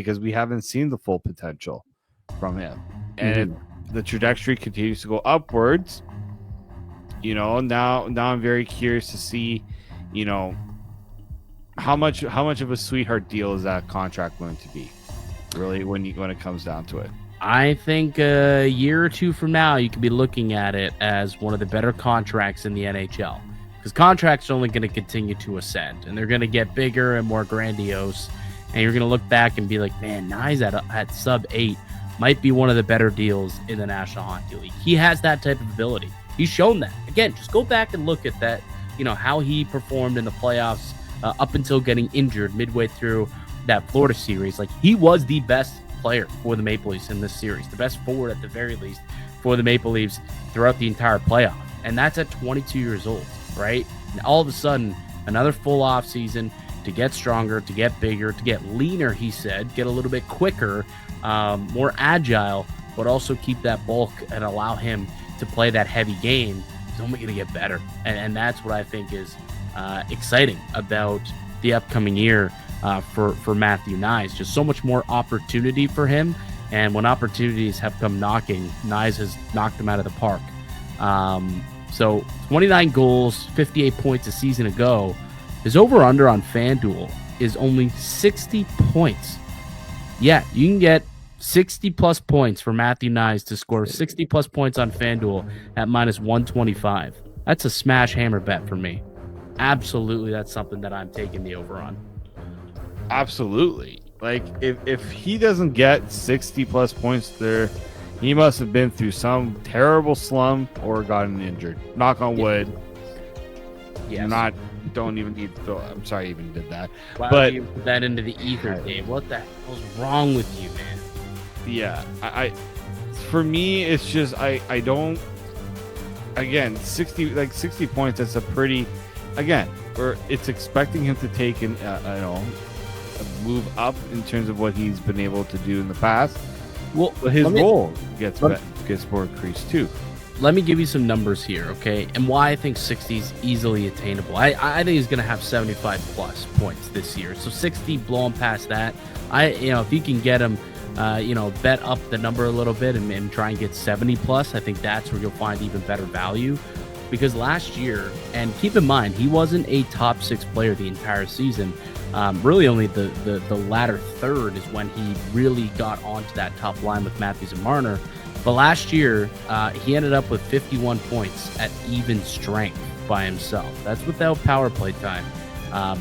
because we haven't seen the full potential from him. And if the trajectory continues to go upwards, now I'm very curious to see, how much of a sweetheart deal is that contract going to be, really, when it comes down to it. I think a year or two from now, you could be looking at it as one of the better contracts in the NHL, because contracts are only going to continue to ascend, and they're going to get bigger and more grandiose. And you're going to look back and be like, man, Nyes at sub 8 might be one of the better deals in the National Hockey League. He has that type of ability. He's shown that. Again, just go back and look at that, how he performed in the playoffs up until getting injured midway through that Florida series. Like, he was the best player for the Maple Leafs in this series, the best forward at the very least for the Maple Leafs throughout the entire playoff. And that's at 22 years old, right? And all of a sudden, another full off season to get stronger, to get bigger, to get leaner, he said, get a little bit quicker, more agile, but also keep that bulk and allow him to play that heavy game. He's only going to get better. And that's what I think is exciting about the upcoming year for Matthew Nyes. Just so much more opportunity for him. And when opportunities have come knocking, Nyes has knocked them out of the park. So 29 goals, 58 points a season ago. His over-under on FanDuel is only 60 points. Yeah, you can get 60-plus points for Matthew Nyes to score 60-plus points on FanDuel at minus 125. That's a smash hammer bet for me. Absolutely, that's something that I'm taking the over on. Absolutely. Like, if he doesn't get 60-plus points there, he must have been through some terrible slump or gotten injured. Knock on wood. Yes. Don't even need to. I'm sorry I even did that. Why but you put that into the ether, Dave? What the hell's wrong with you, man? Yeah, I for me, it's just I don't. Again, 60 points. That's a pretty. Again, it's expecting him to take a move up in terms of what he's been able to do in the past. Well, but his role gets more increased too. Let me give you some numbers here, okay? And why I think 60 is easily attainable. I think he's going to have 75 plus points this year. So 60, blowing past that. If you can get him, bet up the number a little bit and try and get 70 plus, I think that's where you'll find even better value. Because last year, and keep in mind, he wasn't a top 6 player the entire season. Really only the latter third is when he really got onto that top line with Matthews and Marner. But last year, he ended up with 51 points at even strength by himself. That's without power play time.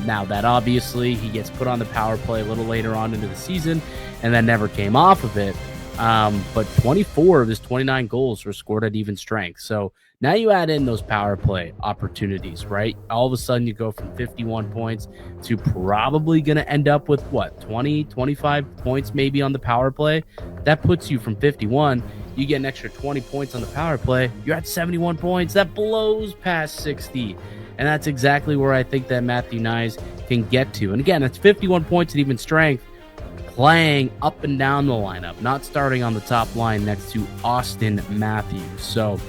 Now, that obviously he gets put on the power play a little later on into the season and then never came off of it. But 24 of his 29 goals were scored at even strength. So now you add in those power play opportunities, right? All of a sudden you go from 51 points to probably going to end up with 20, 25 points maybe on the power play. That puts you from 51. You get an extra 20 points on the power play. You're at 71 points. That blows past 60. And that's exactly where I think that Matthew Nyes can get to. And again, that's 51 points at even strength, playing up and down the lineup, not starting on the top line next to Austin Matthews. So,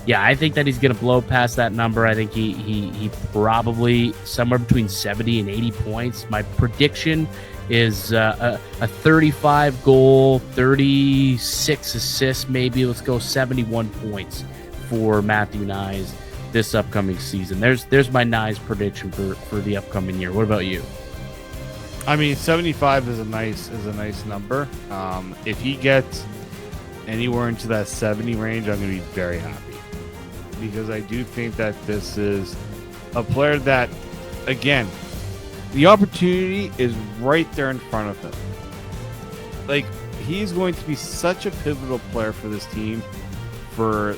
yeah, I think that he's going to blow past that number. I think he probably somewhere between 70 and 80 points. My prediction is a 35 goal, 36 assists, maybe. Let's go 71 points for Matthew Nyes this upcoming season. There's my Nyes prediction for the upcoming year. What about you? I mean, 75 is a nice number. If he gets anywhere into that 70 range, I'm going to be very happy, because I do think that this is a player that, again, the opportunity is right there in front of him. Like, he's going to be such a pivotal player for this team for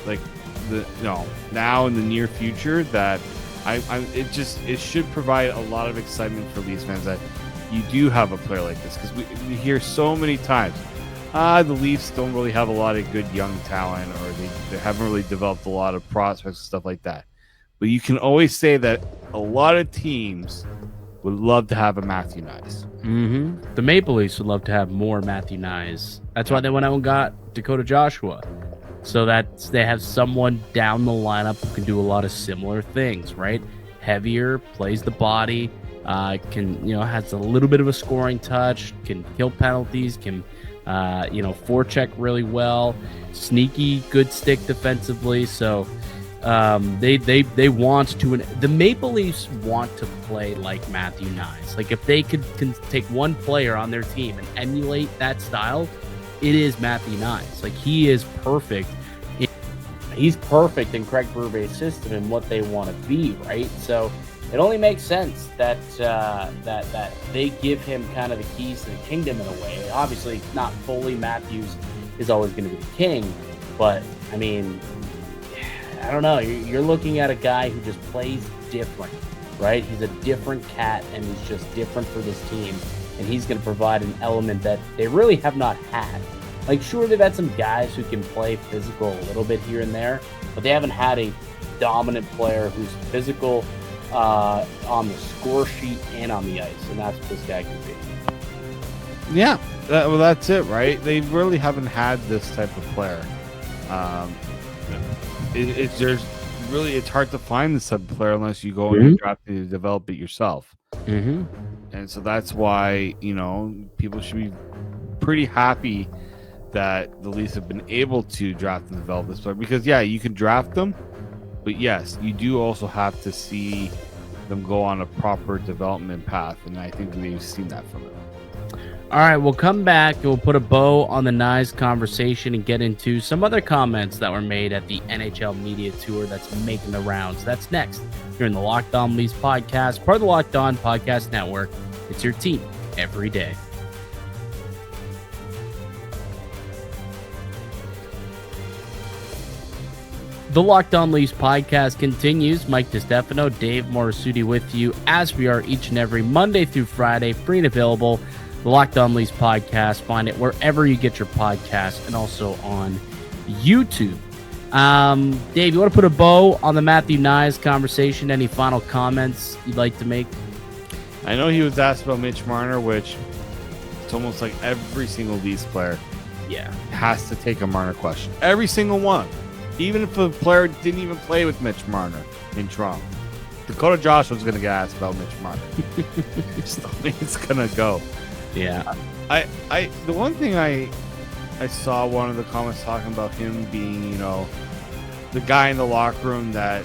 now in the near future that it should provide a lot of excitement for Leafs fans that you do have a player like this, because we hear so many times, the Leafs don't really have a lot of good young talent, or they haven't really developed a lot of prospects and stuff like that. But you can always say that a lot of teams would love to have a Matthew Nyes. Mm-hmm. The Maple Leafs would love to have more Matthew Nyes. That's why they went out and got Dakota Joshua, so that they have someone down the lineup who can do a lot of similar things, right? Heavier, plays the body, can, has a little bit of a scoring touch, can kill penalties, can, forecheck really well, sneaky, good stick defensively. So they want to, the Maple Leafs want to play like Matthew Nyes. Like if they can take one player on their team and emulate that style, it is Matthew Nyes. Like he is perfect. He's perfect in Craig Berube's system and what they want to be, right? So it only makes sense that that they give him kind of the keys to the kingdom in a way. Obviously, not fully. Matthews is always going to be the king, but I mean, I don't know. You're looking at a guy who just plays different, right? He's a different cat, and he's just different for this team, and he's going to provide an element that they really have not had. Like, sure, they've had some guys who can play physical a little bit here and there, but they haven't had a dominant player who's physical on the score sheet and on the ice, and that's what this guy can be. Yeah, well, that's it, right? They really haven't had this type of player. It's hard to find this type of player unless you go and draft it to develop it yourself. Mm-hmm. And so that's why, people should be pretty happy that the Leafs have been able to draft and develop this player, because you can draft them, but yes, you do also have to see them go on a proper development path, and I think we've seen that from them. All right, we'll come back and we'll put a bow on the Nyes conversation and get into some other comments that were made at the NHL media tour that's making the rounds. That's next here in the Locked On Leafs podcast, part of the Locked On Podcast Network. It's your team every day. The Locked On Leafs podcast continues. Mike DiStefano, Dave Morisuti with you, as we are each and every Monday through Friday, free and available. The Locked On Leafs podcast. Find it wherever you get your podcast, and also on YouTube. Dave, you want to put a bow on the Matthew Nyes conversation? Any final comments you'd like to make? I know he was asked about Mitch Marner, which it's almost like every single Leafs player has to take a Marner question. Every single one. Even if a player didn't even play with Mitch Marner in Toronto. Dakota Joshua's going to get asked about Mitch Marner. Just the way it's going to go. Yeah. The one thing I saw one of the comments talking about him being, the guy in the locker room that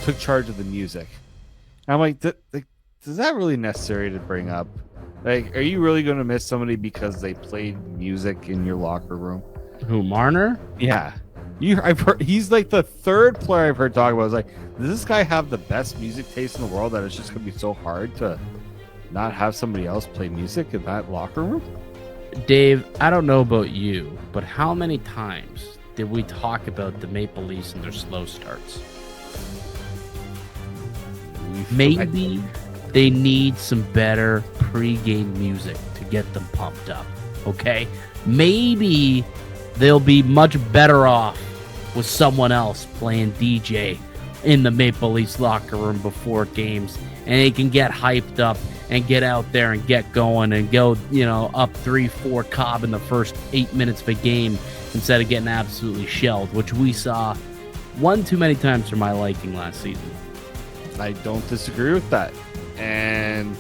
took charge of the music. And I'm like, is that really necessary to bring up? Like, are you really going to miss somebody because they played music in your locker room? Who, Marner? Yeah. I've heard he's like the third player I've heard talk about. I was like, does this guy have the best music taste in the world that it's just going to be so hard to not have somebody else play music in that locker room? Dave, I don't know about you, but how many times did we talk about the Maple Leafs and their slow starts? Maybe they need some better pregame music to get them pumped up, okay? Maybe they'll be much better off with someone else playing DJ in the Maple Leafs locker room before games, and they can get hyped up and get out there and get going and go, up 3-4 Cobb in the first 8 minutes of a game instead of getting absolutely shelled, which we saw one too many times for my liking last season. I don't disagree with that. And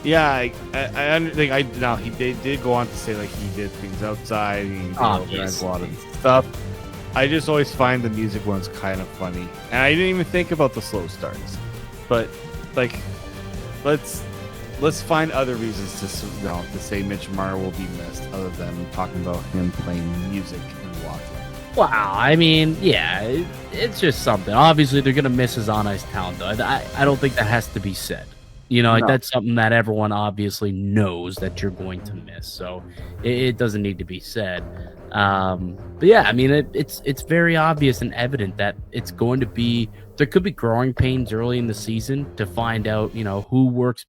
I think now he did go on to say like he did things outside and he organized a lot of stuff. I just always find the music ones kind of funny, and I didn't even think about the slow starts. But like, let's find other reasons to say Mitch Marner will be missed, other than talking about him playing music in the locker room. Wow, I mean, it's just something. Obviously, they're gonna miss his on ice talent, though. I don't think that has to be said. No. That's something that everyone obviously knows that you're going to miss. So it doesn't need to be said. But I mean, it's very obvious and evident that it's going to be, there could be growing pains early in the season to find out, who works